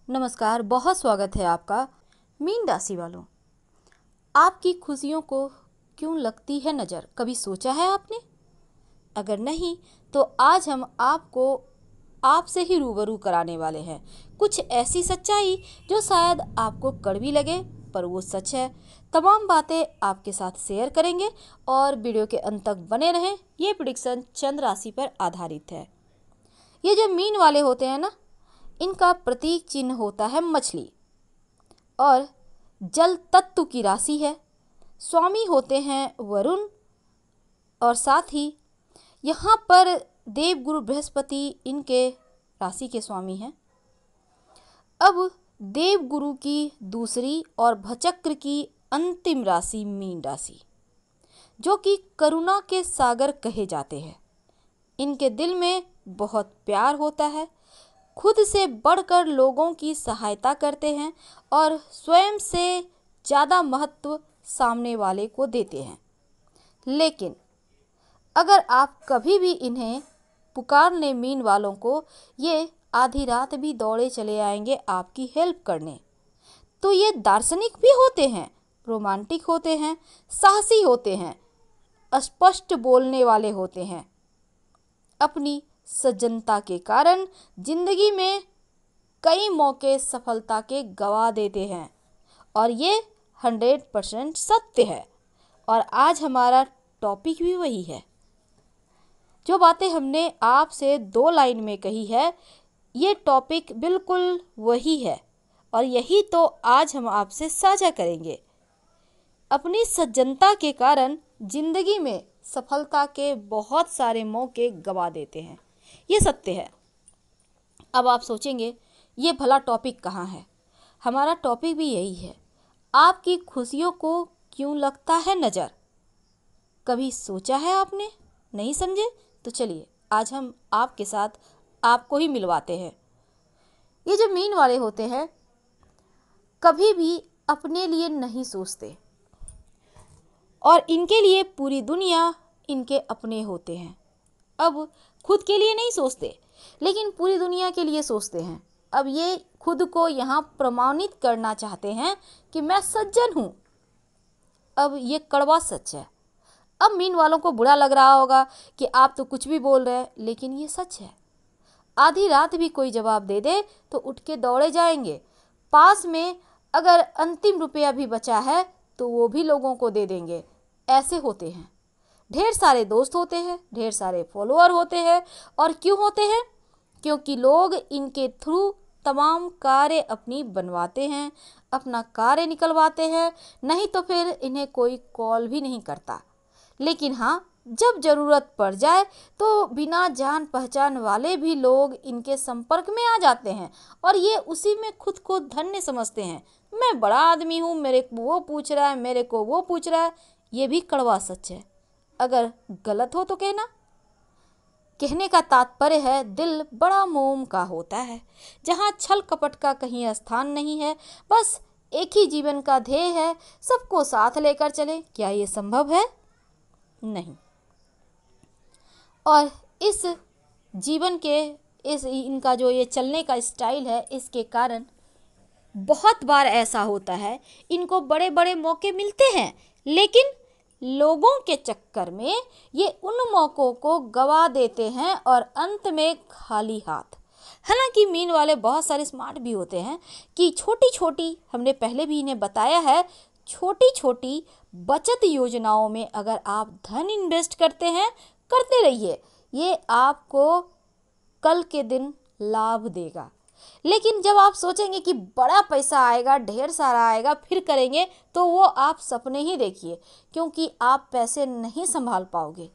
नमस्कार, बहुत स्वागत है आपका। मीन राशि वालों, आपकी खुशियों को क्यों लगती है नज़र, कभी सोचा है आपने? अगर नहीं तो आज हम आपको आपसे ही रूबरू कराने वाले हैं कुछ ऐसी सच्चाई जो शायद आपको कड़वी लगे, पर वो सच है। तमाम बातें आपके साथ शेयर करेंगे और वीडियो के अंत तक बने रहें। ये प्रेडिक्शन चंद्र राशि पर आधारित है। ये जो मीन वाले होते हैं ना, इनका प्रतीक चिन्ह होता है मछली और जल तत्व की राशि है। स्वामी होते हैं वरुण और साथ ही यहाँ पर देवगुरु बृहस्पति इनके राशि के स्वामी हैं। अब देवगुरु की दूसरी और भचक्र की अंतिम राशि मीन राशि, जो कि करुणा के सागर कहे जाते हैं। इनके दिल में बहुत प्यार होता है, खुद से बढ़कर लोगों की सहायता करते हैं और स्वयं से ज़्यादा महत्व सामने वाले को देते हैं। लेकिन अगर आप कभी भी इन्हें पुकारने मीन वालों को, ये आधी रात भी दौड़े चले आएंगे आपकी हेल्प करने। तो ये दार्शनिक भी होते हैं, रोमांटिक होते हैं, साहसी होते हैं, स्पष्ट बोलने वाले होते हैं। अपनी सज्जनता के कारण जिंदगी में कई मौके सफलता के गवा देते हैं और ये 100% सत्य है। और आज हमारा टॉपिक भी वही है। जो बातें हमने आपसे 2 लाइन में कही है, ये टॉपिक बिल्कुल वही है और यही तो आज हम आपसे साझा करेंगे। अपनी सज्जनता के कारण जिंदगी में सफलता के बहुत सारे मौके गवा देते हैं, ये सत्य है। अब आप सोचेंगे ये भला टॉपिक कहाँ है? हमारा टॉपिक भी यही है। आपकी खुशियों को क्यों लगता है नज़र, कभी सोचा है आपने? नहीं समझे तो चलिए आज हम आपके साथ आपको ही मिलवाते हैं। ये जो मीन वाले होते हैं कभी भी अपने लिए नहीं सोचते और इनके लिए पूरी दुनिया इनके अपने होते हैं। अब खुद के लिए नहीं सोचते लेकिन पूरी दुनिया के लिए सोचते हैं। अब ये खुद को यहाँ प्रमाणित करना चाहते हैं कि मैं सज्जन हूँ। अब ये कड़वा सच है। अब मीन वालों को बुरा लग रहा होगा कि आप तो कुछ भी बोल रहे हैं, लेकिन ये सच है। आधी रात भी कोई जवाब दे दे तो उठ के दौड़े जाएंगे। पास में अगर अंतिम रुपया भी बचा है तो वो भी लोगों को दे देंगे। ऐसे होते हैं। ढेर सारे दोस्त होते हैं, ढेर सारे फॉलोअर होते हैं। और क्यों होते हैं? क्योंकि लोग इनके थ्रू तमाम कार्य अपनी बनवाते हैं, अपना कार्य निकलवाते हैं। नहीं तो फिर इन्हें कोई कॉल भी नहीं करता। लेकिन हाँ, जब ज़रूरत पड़ जाए तो बिना जान पहचान वाले भी लोग इनके संपर्क में आ जाते हैं और ये उसी में खुद को धन्य समझते हैं। मैं बड़ा आदमी हूँ, मेरे को वो पूछ रहा है, मेरे को वो पूछ रहा है। ये भी कड़वा सच है। अगर गलत हो तो कहना। कहने का तात्पर्य है दिल बड़ा मोम का होता है, जहाँ छल कपट का कहीं स्थान नहीं है। बस एक ही जीवन का ध्येय है, सबको साथ लेकर चले। क्या ये संभव है? नहीं। और इस जीवन के इनका जो ये चलने का स्टाइल है, इसके कारण बहुत बार ऐसा होता है इनको बड़े बड़े मौके मिलते हैं, लेकिन लोगों के चक्कर में ये उन मौक़ों को गवा देते हैं और अंत में खाली हाथ। हालांकि मीन वाले बहुत सारे स्मार्ट भी होते हैं कि छोटी छोटी, हमने पहले भी इन्हें बताया है, छोटी छोटी बचत योजनाओं में अगर आप धन इन्वेस्ट करते हैं, करते रहिए, ये आपको कल के दिन लाभ देगा। लेकिन जब आप सोचेंगे कि बड़ा पैसा आएगा, ढेर सारा आएगा, फिर करेंगे, तो वो आप सपने ही देखिए, क्योंकि आप पैसे नहीं संभाल पाओगे।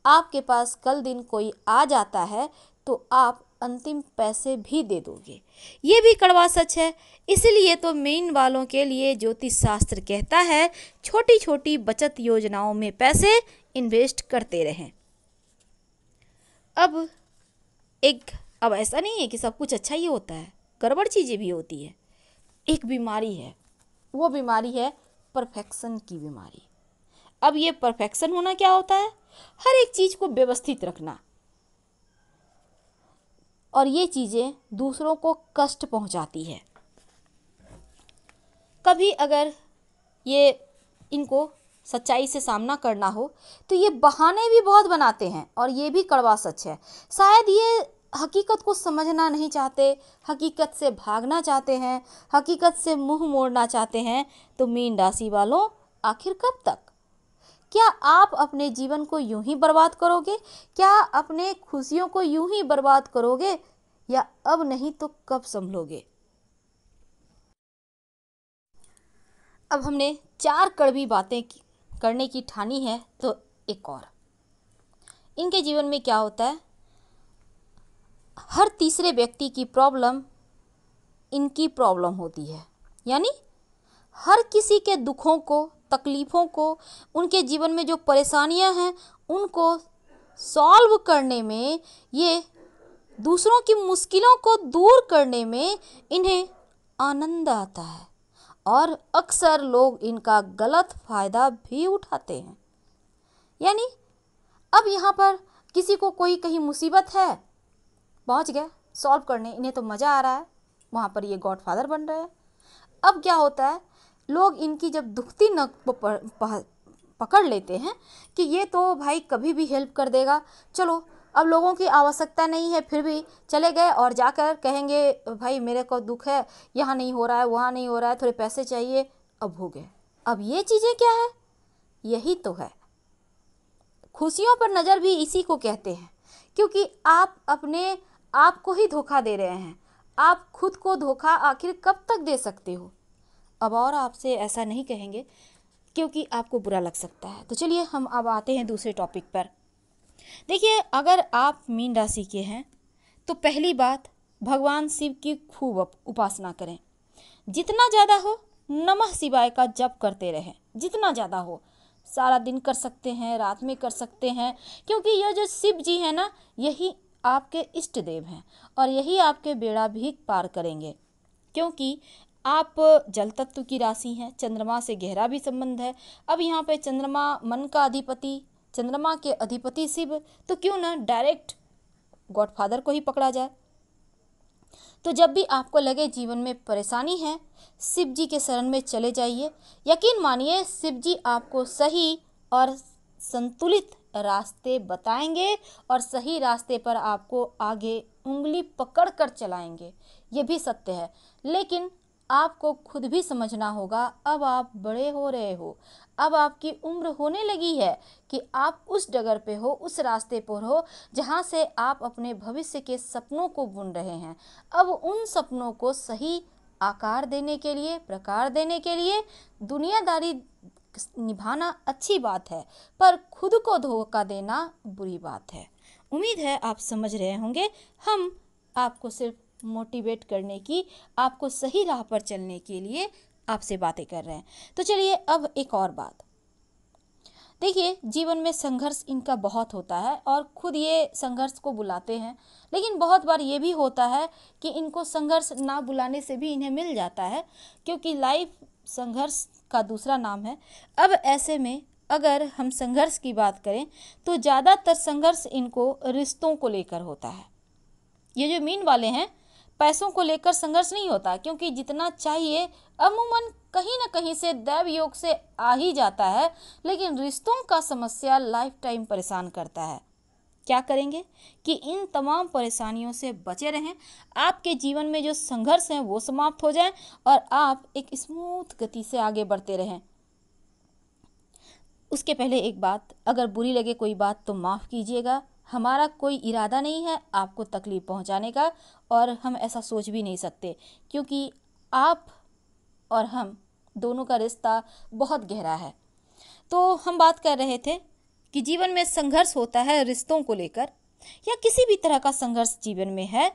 आपके पास कल दिन कोई आ जाता है तो आप अंतिम पैसे भी दे दोगे। ये भी कड़वा सच है। इसलिए तो मीन वालों के लिए ज्योतिष शास्त्र कहता है छोटी छोटी बचत योजनाओं में पैसे इन्वेस्ट करते रहें। अब ऐसा नहीं है कि सब कुछ अच्छा ही होता है, गड़बड़ चीज़ें भी होती है। एक बीमारी है, वो बीमारी है परफेक्शन की बीमारी। अब ये परफेक्शन होना क्या होता है? हर एक चीज़ को व्यवस्थित रखना, और ये चीज़ें दूसरों को कष्ट पहुंचाती है। कभी अगर ये इनको सच्चाई से सामना करना हो तो ये बहाने भी बहुत बनाते हैं, और ये भी कड़वा सच है। शायद ये हकीकत को समझना नहीं चाहते, हकीकत से भागना चाहते हैं, हकीकत से मुंह मोड़ना चाहते हैं। तो मीन राशि वालों, आखिर कब तक? क्या आप अपने जीवन को यूं ही बर्बाद करोगे? क्या अपने खुशियों को यूं ही बर्बाद करोगे, या अब नहीं तो कब संभलोगे? अब हमने 4 कड़वी बातें करने की ठानी है, तो एक और। इनके जीवन में क्या होता है, हर तीसरे व्यक्ति की प्रॉब्लम इनकी प्रॉब्लम होती है। यानी हर किसी के दुखों को, तकलीफ़ों को, उनके जीवन में जो परेशानियां हैं उनको सॉल्व करने में, ये दूसरों की मुश्किलों को दूर करने में इन्हें आनंद आता है, और अक्सर लोग इनका गलत फ़ायदा भी उठाते हैं। यानी अब यहाँ पर किसी को कोई कहीं मुसीबत है, पहुँच गए सॉल्व करने, इन्हें तो मज़ा आ रहा है, वहाँ पर ये गॉडफादर बन रहे हैं। अब क्या होता है, लोग इनकी जब दुखती नक पकड़ लेते हैं कि ये तो भाई कभी भी हेल्प कर देगा, चलो अब लोगों की आवश्यकता नहीं है फिर भी चले गए और जाकर कहेंगे भाई मेरे को दुख है, यहाँ नहीं हो रहा है, वहाँ नहीं हो रहा है, थोड़े पैसे चाहिए, अब हो गए। अब ये चीज़ें क्या है? यही तो है, खुशियों पर नज़र भी इसी को कहते हैं, क्योंकि आप अपने आप को ही धोखा दे रहे हैं। आप खुद को धोखा आखिर कब तक दे सकते हो? अब और आपसे ऐसा नहीं कहेंगे क्योंकि आपको बुरा लग सकता है। तो चलिए हम अब आते हैं दूसरे टॉपिक पर। देखिए, अगर आप मीन राशि के हैं तो पहली बात, भगवान शिव की खूब उपासना करें। जितना ज़्यादा हो नमः शिवाय का जप करते रहें, जितना ज़्यादा हो। सारा दिन कर सकते हैं, रात में कर सकते हैं, क्योंकि यह जो शिव जी है ना, यही आपके इष्ट देव हैं, और यही आपके बेड़ा भी पार करेंगे। क्योंकि आप जल तत्व की राशि हैं, चंद्रमा से गहरा भी संबंध है। अब यहाँ पे चंद्रमा मन का अधिपति, चंद्रमा के अधिपति शिव, तो क्यों ना डायरेक्ट गॉडफादर को ही पकड़ा जाए। तो जब भी आपको लगे जीवन में परेशानी है, शिव जी के शरण में चले जाइए। यकीन मानिए, शिव जी आपको सही और संतुलित रास्ते बताएंगे, और सही रास्ते पर आपको आगे उंगली पकड़ कर चलाएंगे। ये भी सत्य है, लेकिन आपको खुद भी समझना होगा, अब आप बड़े हो रहे हो, अब आपकी उम्र होने लगी है कि आप उस डगर पे हो, उस रास्ते पर हो जहाँ से आप अपने भविष्य के सपनों को बुन रहे हैं। अब उन सपनों को सही आकार देने के लिए, प्रकार देने के लिए दुनियादारी निभाना अच्छी बात है, पर खुद को धोखा देना बुरी बात है। उम्मीद है आप समझ रहे होंगे। हम आपको सिर्फ मोटिवेट करने की, आपको सही राह पर चलने के लिए आपसे बातें कर रहे हैं। तो चलिए अब एक और बात। देखिए, जीवन में संघर्ष इनका बहुत होता है, और खुद ये संघर्ष को बुलाते हैं, लेकिन बहुत बार ये भी होता है कि इनको संघर्ष ना बुलाने से भी इन्हें मिल जाता है, क्योंकि लाइफ संघर्ष का दूसरा नाम है। अब ऐसे में अगर हम संघर्ष की बात करें तो ज़्यादातर संघर्ष इनको रिश्तों को लेकर होता है। ये जो मीन वाले हैं, पैसों को लेकर संघर्ष नहीं होता, क्योंकि जितना चाहिए अमूमन कहीं ना कहीं से दैव योग से आ ही जाता है, लेकिन रिश्तों का समस्या लाइफ टाइम परेशान करता है। क्या करेंगे कि इन तमाम परेशानियों से बचे रहें, आपके जीवन में जो संघर्ष हैं वो समाप्त हो जाएं, और आप एक स्मूथ गति से आगे बढ़ते रहें। उसके पहले एक बात, अगर बुरी लगे कोई बात तो माफ़ कीजिएगा। हमारा कोई इरादा नहीं है आपको तकलीफ़ पहुंचाने का, और हम ऐसा सोच भी नहीं सकते, क्योंकि आप और हम दोनों का रिश्ता बहुत गहरा है। तो हम बात कर रहे थे कि जीवन में संघर्ष होता है रिश्तों को लेकर, या किसी भी तरह का संघर्ष जीवन में है,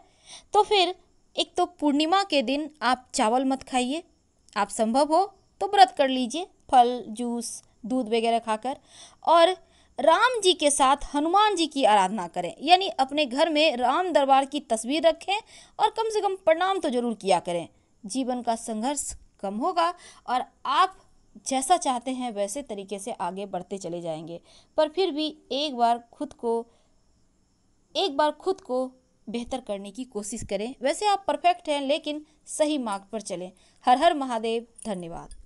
तो फिर एक तो पूर्णिमा के दिन आप चावल मत खाइए। आप संभव हो तो व्रत कर लीजिए, फल, जूस, दूध वगैरह खाकर, और राम जी के साथ हनुमान जी की आराधना करें। यानी अपने घर में राम दरबार की तस्वीर रखें, और कम से कम प्रणाम तो जरूर किया करें। जीवन का संघर्ष कम होगा, और आप जैसा चाहते हैं वैसे तरीके से आगे बढ़ते चले जाएंगे। पर फिर भी एक बार खुद को बेहतर करने की कोशिश करें। वैसे आप परफेक्ट हैं, लेकिन सही मार्ग पर चलें। हर हर महादेव। धन्यवाद।